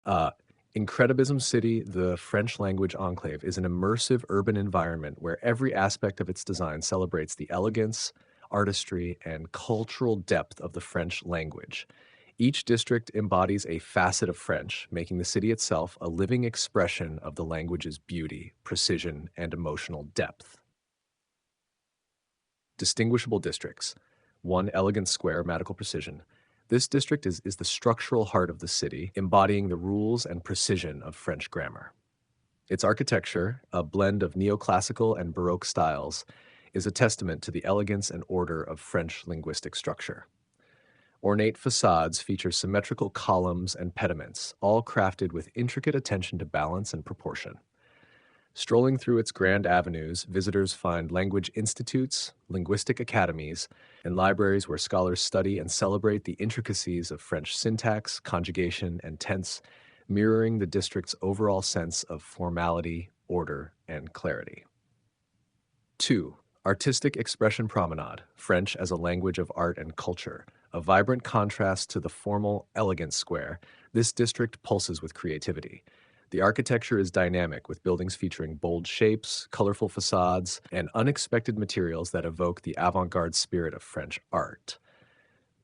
Uh, Incredibism City, the French Language Enclave, is an immersive urban environment where every aspect of its design celebrates the elegance, artistry, and cultural depth of the French language. Each district embodies a facet of French, making the city itself a living expression of the language's beauty, precision, and emotional depth. Distinguishable districts. 1. Elegance Square, Grammatical Precision. This district is the structural heart of the city, embodying the rules and precision of French grammar. Its architecture, a blend of neoclassical and Baroque styles, is a testament to the elegance and order of French linguistic structure. Ornate facades feature symmetrical columns and pediments, all crafted with intricate attention to balance and proportion. Strolling through its grand avenues, visitors find language institutes, linguistic academies, and libraries where scholars study and celebrate the intricacies of French syntax, conjugation, and tense, mirroring the district's overall sense of formality, order, and clarity. 2. Artistic Expression Promenade, French as a language of art and culture. A vibrant contrast to the formal, elegant square, this district pulses with creativity. The architecture is dynamic, with buildings featuring bold shapes, colorful facades, and unexpected materials that evoke the avant-garde spirit of French art.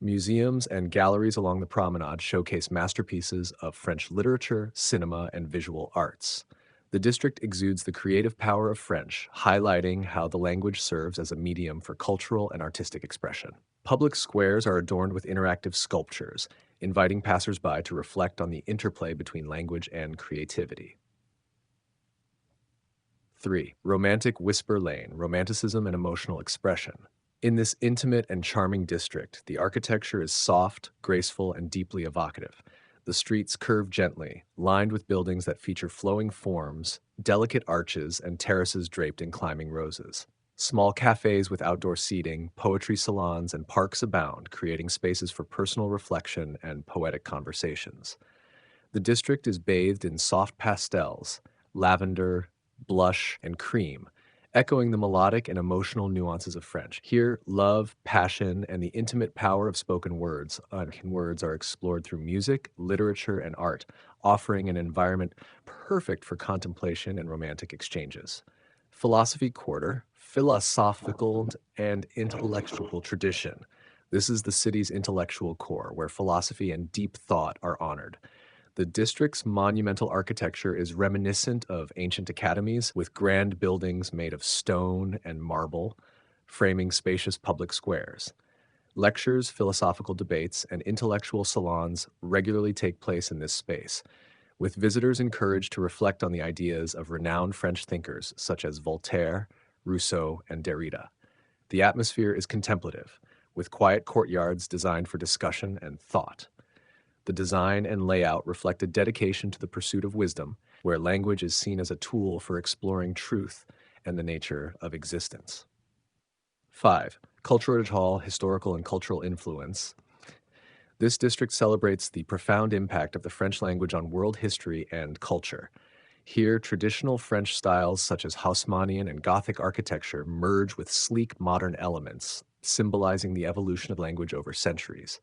Museums and galleries along the promenade showcase masterpieces of French literature, cinema, and visual arts. The district exudes the creative power of French, highlighting how the language serves as a medium for cultural and artistic expression. Public squares are adorned with interactive sculptures, inviting passersby to reflect on the interplay between language and creativity. 3. Romantic Whisper Lane, Romanticism and Emotional Expression. In this intimate and charming district, the architecture is soft, graceful, and deeply evocative. The streets curve gently, lined with buildings that feature flowing forms, delicate arches, and terraces draped in climbing roses. Small cafes with outdoor seating, poetry salons, and parks abound, creating spaces for personal reflection and poetic conversations. The district is bathed in soft pastels, lavender, blush, and cream, echoing the melodic and emotional nuances of French. Here, love, passion, and the intimate power of spoken words are explored through music, literature, and art, offering an environment perfect for contemplation and romantic exchanges. Philosophy Quarter, philosophical and intellectual tradition. This is the city's intellectual core, where philosophy and deep thought are honored. The district's monumental architecture is reminiscent of ancient academies, with grand buildings made of stone and marble, framing spacious public squares. Lectures, philosophical debates, and intellectual salons regularly take place in this space, with visitors encouraged to reflect on the ideas of renowned French thinkers such as Voltaire, Rousseau, and Derrida. The atmosphere is contemplative, with quiet courtyards designed for discussion and thought. The design and layout reflect a dedication to the pursuit of wisdom, where language is seen as a tool for exploring truth and the nature of existence. 5. Cultural Hall, Historical and Cultural Influence. This district celebrates the profound impact of the French language on world history and culture. Here, traditional French styles such as Haussmannian and Gothic architecture merge with sleek modern elements, symbolizing the evolution of language over centuries.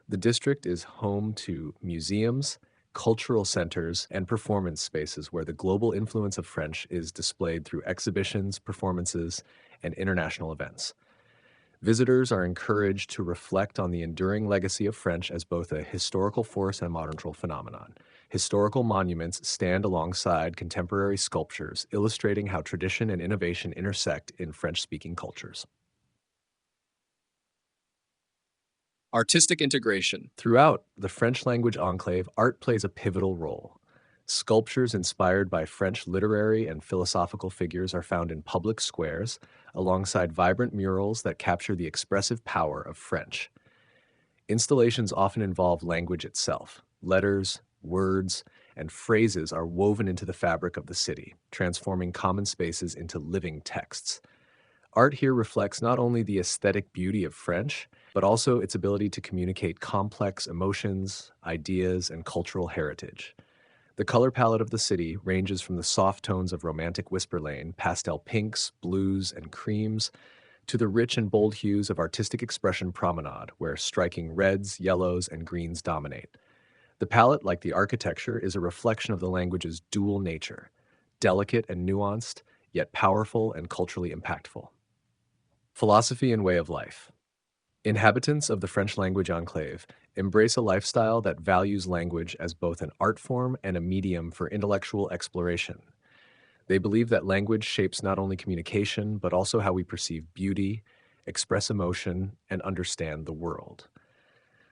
The district is home to museums, cultural centers, and performance spaces where the global influence of French is displayed through exhibitions, performances, and international events. Visitors are encouraged to reflect on the enduring legacy of French as both a historical force and a modern cultural phenomenon. Historical monuments stand alongside contemporary sculptures, illustrating how tradition and innovation intersect in French-speaking cultures. Artistic integration. Throughout the French language enclave, art plays a pivotal role. Sculptures inspired by French literary and philosophical figures are found in public squares, alongside vibrant murals that capture the expressive power of French. Installations often involve language itself. Letters, words, and phrases are woven into the fabric of the city, transforming common spaces into living texts. Art here reflects not only the aesthetic beauty of French, but also its ability to communicate complex emotions, ideas, and cultural heritage. The color palette of the city ranges from the soft tones of romantic Whisper Lane, pastel pinks, blues, and creams, to the rich and bold hues of artistic expression Promenade, where striking reds, yellows, and greens dominate. The palette, like the architecture, is a reflection of the language's dual nature, delicate and nuanced, yet powerful and culturally impactful. Philosophy and way of life. Inhabitants of the French Language Enclave embrace a lifestyle that values language as both an art form and a medium for intellectual exploration. They believe that language shapes not only communication, but also how we perceive beauty, express emotion, and understand the world.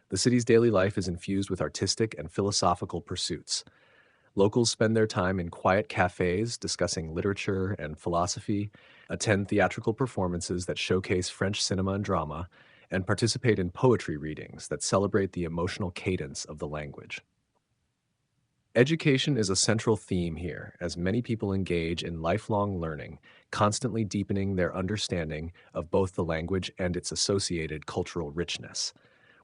The city's daily life is infused with artistic and philosophical pursuits. Locals spend their time in quiet cafes discussing literature and philosophy, attend theatrical performances that showcase French cinema and drama, and participate in poetry readings that celebrate the emotional cadence of the language. Education is a central theme here, as many people engage in lifelong learning, constantly deepening their understanding of both the language and its associated cultural richness.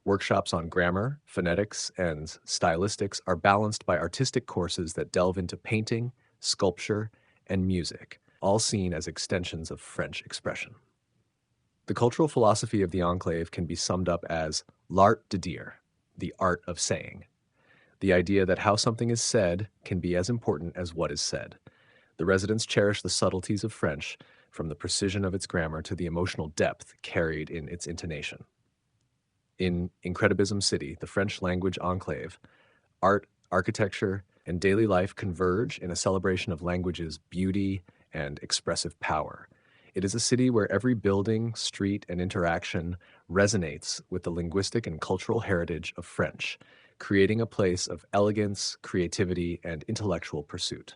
Workshops on grammar, phonetics, and stylistics are balanced by artistic courses that delve into painting, sculpture, and music, all seen as extensions of French expression. The cultural philosophy of the enclave can be summed up as l'art de dire, the art of saying. The idea that how something is said can be as important as what is said. The residents cherish the subtleties of French, from the precision of its grammar to the emotional depth carried in its intonation. In Incredibism City, the French Language Enclave, art, architecture, and daily life converge in a celebration of language's beauty and expressive power. It is a city where every building, street, and interaction resonates with the linguistic and cultural heritage of French, creating a place of elegance, creativity, and intellectual pursuit.